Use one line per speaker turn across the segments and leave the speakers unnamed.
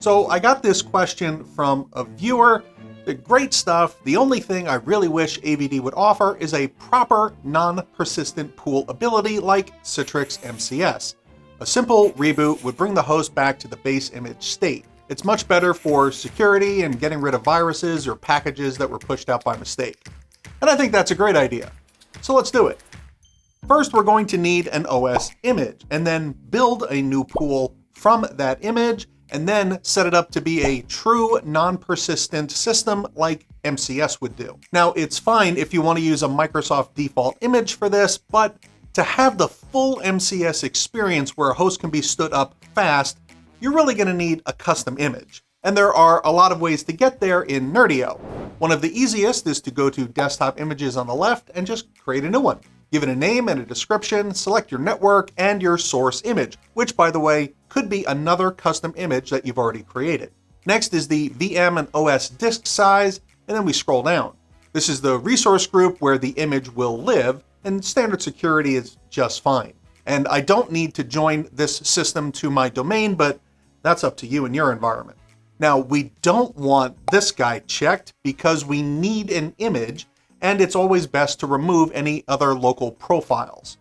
So I got this question from a viewer. Great stuff. The only thing I really wish AVD would offer is a proper non-persistent pool ability like Citrix MCS. A simple reboot would bring the host back to the base image state. It's much better for security and getting rid of viruses or packages that were pushed out by mistake. And I think that's a great idea. So let's do it. First, we're going to need an OS image and then build a new pool from that image and then set it up to be a true non-persistent system like MCS would do. Now, it's fine if you want to use a Microsoft default image for this, but to have the full MCS experience where a host can be stood up fast, you're really going to need a custom image. And there are a lot of ways to get there in Nerdio. One of the easiest is to go to Desktop Images on the left and just create a new one. Give it a name and a description, select your network and your source image, which, by the way, could be another custom image that you've already created. Next is the VM and OS disk size, and then we scroll down. This is the resource group where the image will live, and standard security is just fine. And I don't need to join this system to my domain, but that's up to you and your environment. Now, we don't want this guy checked because we need an image, and it's always best to remove any other local profiles.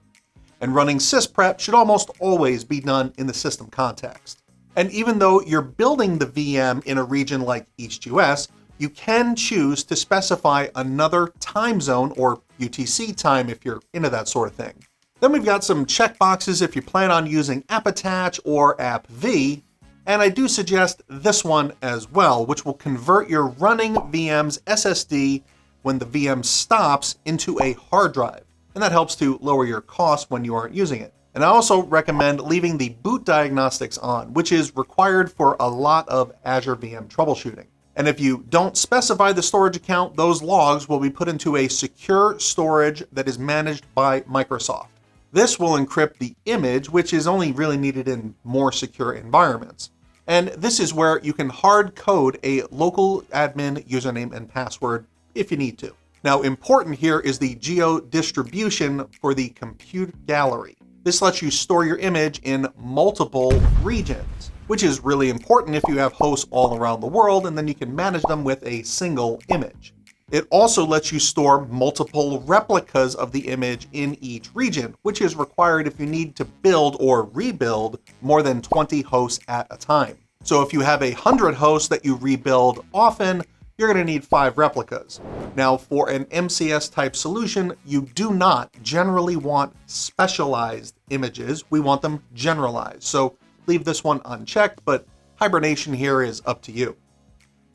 And running sysprep should almost always be done in the system context. And even though you're building the VM in a region like East US, you can choose to specify another time zone or UTC time if you're into that sort of thing. Then we've got some checkboxes if you plan on using AppAttach or AppV, and I do suggest this one as well, which will convert your running VM's SSD when the VM stops into a hard drive. And that helps to lower your costs when you aren't using it. And I also recommend leaving the boot diagnostics on, which is required for a lot of Azure VM troubleshooting. And if you don't specify the storage account, those logs will be put into a secure storage that is managed by Microsoft. This will encrypt the image, which is only really needed in more secure environments. And this is where you can hard code a local admin username and password if you need to. Now, important here is the geo distribution for the compute gallery. This lets you store your image in multiple regions, which is really important if you have hosts all around the world, and then you can manage them with a single image. It also lets you store multiple replicas of the image in each region, which is required if you need to build or rebuild more than 20 hosts at a time. So if you have 100 hosts that you rebuild often, you're going to need 5 replicas. Now, for an MCS type solution, you do not generally want specialized images. We want them generalized. So leave this one unchecked, but hibernation here is up to you.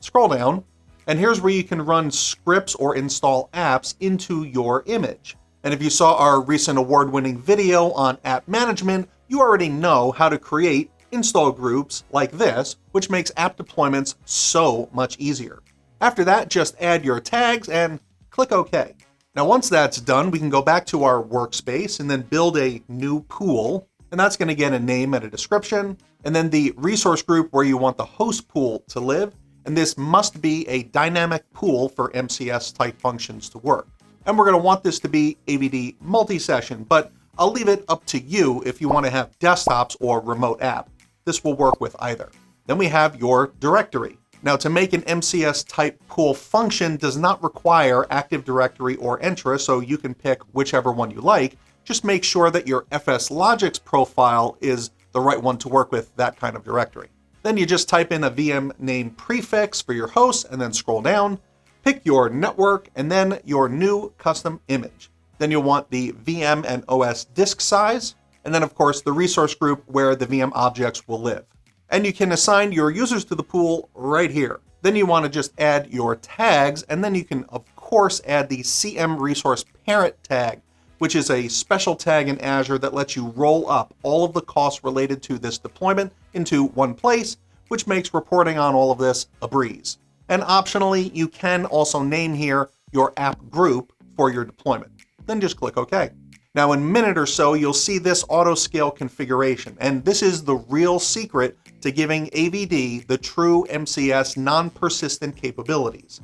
Scroll down, and here's where you can run scripts or install apps into your image. And if you saw our recent award-winning video on app management, you already know how to create install groups like this, which makes app deployments so much easier. After that, just add your tags and click OK. Now, once that's done, we can go back to our workspace and then build a new pool. And that's going to get a name and a description, and then the resource group where you want the host pool to live. And this must be a dynamic pool for MCS type functions to work. And we're going to want this to be AVD multi-session, but I'll leave it up to you if you want to have desktops or remote app. This will work with either. Then we have your directory. Now, to make an MCS type pool function does not require Active Directory or Entra, so you can pick whichever one you like. Just make sure that your FSLogix profile is the right one to work with that kind of directory. Then you just type in a VM name prefix for your host and then scroll down, pick your network, and then your new custom image. Then you'll want the VM and OS disk size, and then of course the resource group where the VM objects will live. And you can assign your users to the pool right here. Then you want to just add your tags, and then you can of course add the CM resource parent tag, which is a special tag in Azure that lets you roll up all of the costs related to this deployment into one place, which makes reporting on all of this a breeze. And optionally, you can also name here your app group for your deployment. Then just click OK. Now, in a minute or so, you'll see this AutoScale configuration, and this is the real secret to giving AVD the true MCS non-persistent capabilities.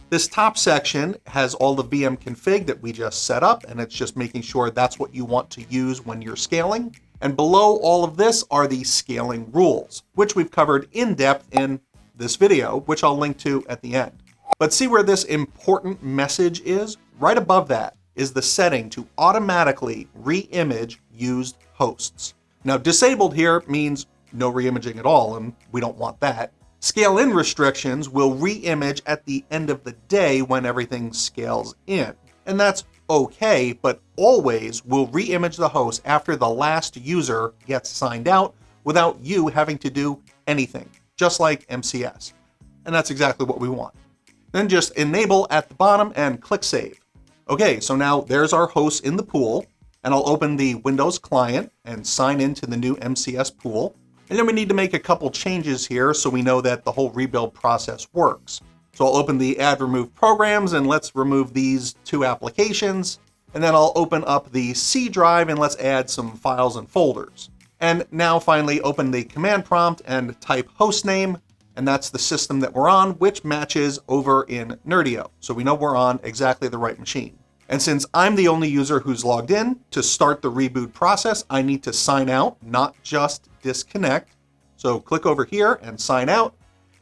This top section has all the VM config that we just set up, and it's just making sure that's what you want to use when you're scaling. And below all of this are the scaling rules, which we've covered in depth in this video, which I'll link to at the end. But see where this important message is? Right above that is the setting to automatically re-image used hosts. Now, disabled here means no re-imaging at all, and we don't want that. Scale in restrictions will re-image at the end of the day when everything scales in. And that's okay, but always will re-image the host after the last user gets signed out without you having to do anything, just like MCS. And that's exactly what we want. Then just enable at the bottom and click Save. Okay, so now there's our host in the pool, and I'll open the Windows client and sign into the new MCS pool. And then we need to make a couple changes here so we know that the whole rebuild process works. So I'll open the Add Remove Programs and let's remove these 2 applications. And then I'll open up the C drive and let's add some files and folders. And now finally open the command prompt and type hostname. And that's the system that we're on, which matches over in Nerdio. So we know we're on exactly the right machine. And since I'm the only user who's logged in, to start the reboot process, I need to sign out, not just disconnect. So click over here and sign out,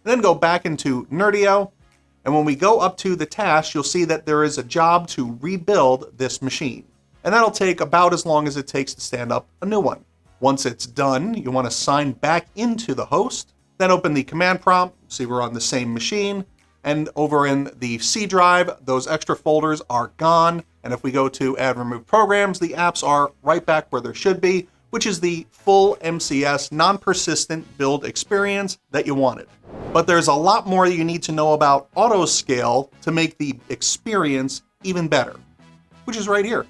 and then go back into Nerdio. And when we go up to the task, you'll see that there is a job to rebuild this machine. And that'll take about as long as it takes to stand up a new one. Once it's done, you want to sign back into the host, then open the command prompt, see we're on the same machine, and over in the C drive, those extra folders are gone. And if we go to Add Remove Programs, the apps are right back where they should be, which is the full MCS non-persistent build experience that you wanted. But there's a lot more you need to know about AutoScale to make the experience even better, which is right here.